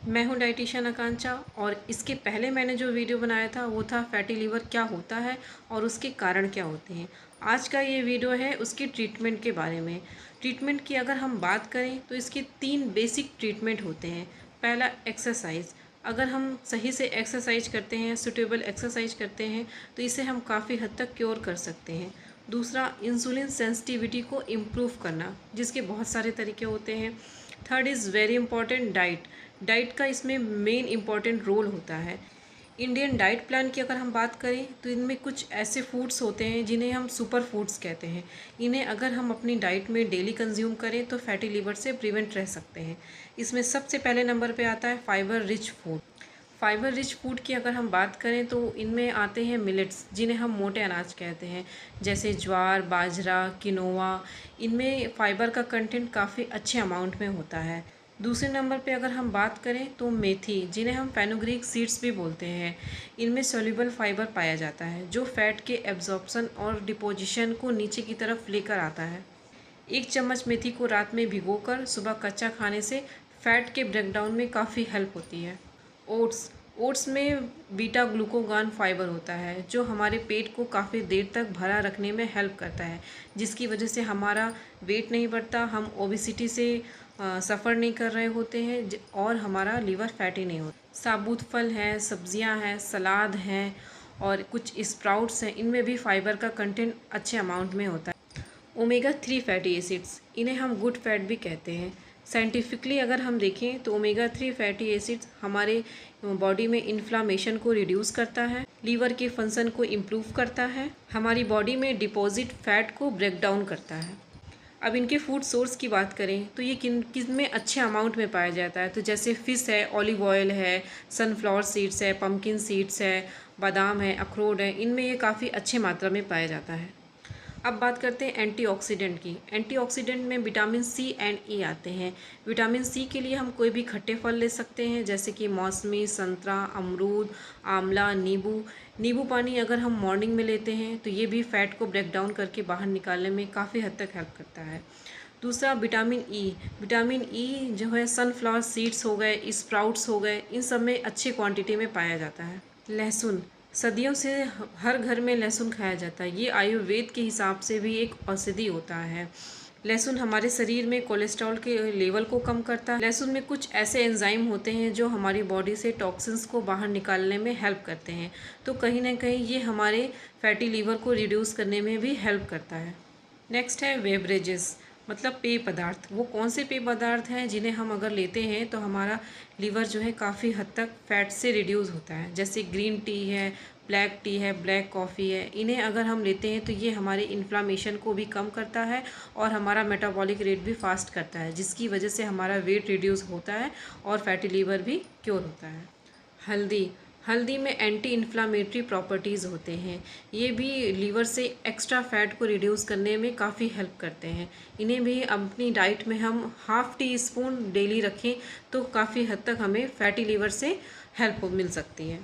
मैं हूँ डाइटिशियन आकांक्षा और इसके पहले मैंने जो वीडियो बनाया था वो था फैटी लीवर क्या होता है और उसके कारण क्या होते हैं। आज का ये वीडियो है उसकी ट्रीटमेंट के बारे में। ट्रीटमेंट की अगर हम बात करें तो इसके 3 बेसिक ट्रीटमेंट होते हैं। पहला एक्सरसाइज। अगर हम सही से एक्सरसाइज करते हैं, सूटेबल एक्सरसाइज करते हैं तो इसे हम काफ़ी हद तक क्योर कर सकते हैं। दूसरा, इंसुलिन सेंसिटिविटी को इम्प्रूव करना, जिसके बहुत सारे तरीके होते हैं। Third is very important, diet. Diet का इसमें मेन इंपॉर्टेंट रोल होता है। इंडियन डाइट प्लान की अगर हम बात करें तो इनमें कुछ ऐसे फूड्स होते हैं जिन्हें हम सुपर फूड्स कहते हैं। इन्हें अगर हम अपनी डाइट में डेली कंज्यूम करें तो फैटी लिवर से प्रिवेंट रह सकते हैं। इसमें सबसे पहले नंबर पे आता है fibre rich food. Fibre rich food की अगर हम बात करें तो इनमें आते हैं मिलेट्स, जिन्हें हम मोटे अनाज कहते हैं, जैसे ज्वार, बाजरा, किनोवा। इनमें फ़ाइबर का कंटेंट काफ़ी अच्छे अमाउंट में होता है। दूसरे नंबर पे अगर हम बात करें तो मेथी, जिन्हें हम फेनुग्रीक सीड्स भी बोलते हैं, इनमें सॉल्युबल फाइबर पाया जाता है जो फैट के एब्जॉर्प्शन और डिपोजिशन को नीचे की तरफ लेकर आता है। 1 चम्मच मेथी को रात में भिगोकर सुबह कच्चा खाने से फैट के ब्रेकडाउन में काफ़ी हेल्प होती है। ओट्स। ओट्स में बीटा ग्लूकोगान फाइबर होता है जो हमारे पेट को काफ़ी देर तक भरा रखने में हेल्प करता है, जिसकी वजह से हमारा वेट नहीं बढ़ता, हम ओबिसिटी से सफ़र नहीं कर रहे होते हैं और हमारा लीवर फैटी नहीं होता। साबुत फल हैं, सब्जियां हैं, सलाद हैं और कुछ स्प्राउट्स हैं, इनमें भी फाइबर का कंटेंट अच्छे अमाउंट में होता है। ओमेगा 3 फैटी एसिड्स, इन्हें हम गुड फैट भी कहते हैं। साइंटिफिकली अगर हम देखें तो ओमेगा 3 फैटी एसिड्स हमारे बॉडी में इन्फ्लामेशन को रिड्यूस करता है, लीवर के फंक्शन को इम्प्रूव करता है, हमारी बॉडी में डिपॉजिट फैट को ब्रेक डाउन करता है। अब इनके फूड सोर्स की बात करें तो ये किन में अच्छे अमाउंट में पाया जाता है, तो जैसे फ़िश है, ऑलिव ऑयल है, सनफ्लावर सीड्स है, पम्पकिन सीड्स है, बादाम है, अखरोट है, इनमें ये काफ़ी अच्छे मात्रा में पाया जाता है। अब बात करते हैं एंटीऑक्सीडेंट की। एंटीऑक्सीडेंट में विटामिन सी एंड ई आते हैं। विटामिन सी के लिए हम कोई भी खट्टे फल ले सकते हैं, जैसे कि मौसमी, संतरा, अमरूद, आंवला, नींबू। नींबू पानी अगर हम मॉर्निंग में लेते हैं तो ये भी फैट को ब्रेक डाउन करके बाहर निकालने में काफ़ी हद तक हेल्प करता है। दूसरा, विटामिन ई। विटामिन ई जो है सनफ्लावर सीड्स हो गए, स्प्राउट्स हो गए, इन सब में अच्छी क्वांटिटी में पाया जाता है। लहसुन। सदियों से हर घर में लहसुन खाया जाता है। ये आयुर्वेद के हिसाब से भी एक औषधि होता है। लहसुन हमारे शरीर में कोलेस्ट्रॉल के लेवल को कम करता है। लहसुन में कुछ ऐसे एंजाइम होते हैं जो हमारी बॉडी से टॉक्सिन्स को बाहर निकालने में हेल्प करते हैं, तो कहीं ना कहीं ये हमारे फैटी लीवर को रिड्यूस करने में भी हेल्प करता है। नेक्स्ट है बेवरेजेस, मतलब पेय पदार्थ। वो कौन से पेय पदार्थ हैं जिन्हें हम अगर लेते हैं तो हमारा लीवर जो है काफ़ी हद तक फैट से रिड्यूस होता है, जैसे ग्रीन टी है, ब्लैक टी है, ब्लैक कॉफ़ी है। इन्हें अगर हम लेते हैं तो ये हमारे इन्फ्लामेशन को भी कम करता है और हमारा मेटाबॉलिक रेट भी फास्ट करता है, जिसकी वजह से हमारा वेट रिड्यूस होता है और फैटी लीवर भी क्योर होता है। हल्दी। हल्दी में एंटी इन्फ्लामेटरी प्रॉपर्टीज़ होते हैं, ये भी लीवर से एक्स्ट्रा फैट को रिड्यूस करने में काफ़ी हेल्प करते हैं। इन्हें भी अपनी डाइट में हम हाफ़ टी स्पून डेली रखें तो काफ़ी हद तक हमें फैटी लीवर से हेल्प मिल सकती है।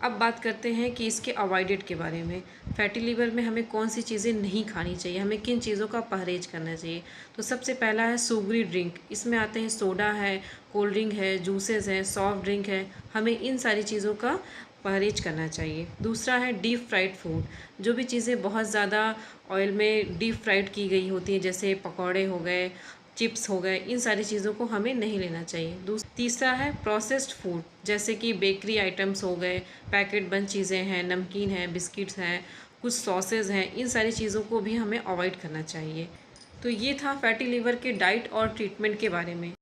अब बात करते हैं कि इसके अवॉइडेड के बारे में। फैटी लीवर में हमें कौन सी चीज़ें नहीं खानी चाहिए, हमें किन चीज़ों का परहेज करना चाहिए। तो सबसे पहला है शुगरी ड्रिंक। इसमें आते हैं सोडा है, कोल्ड ड्रिंक है, जूसेस हैं, सॉफ्ट ड्रिंक है। हमें इन सारी चीज़ों का परहेज करना चाहिए। दूसरा है डीप फ्राइड फूड। जो भी चीज़ें बहुत ज़्यादा ऑयल में डीप फ्राइड की गई होती हैं, जैसे पकौड़े हो गए, चिप्स हो गए, इन सारी चीज़ों को हमें नहीं लेना चाहिए। तीसरा है प्रोसेस्ड फूड, जैसे कि बेकरी आइटम्स हो गए, पैकेट बंद चीज़ें हैं, नमकीन है, बिस्किट्स हैं, कुछ सॉसेज हैं, इन सारी चीज़ों को भी हमें अवॉइड करना चाहिए। तो ये था फैटी लिवर के डाइट और ट्रीटमेंट के बारे में।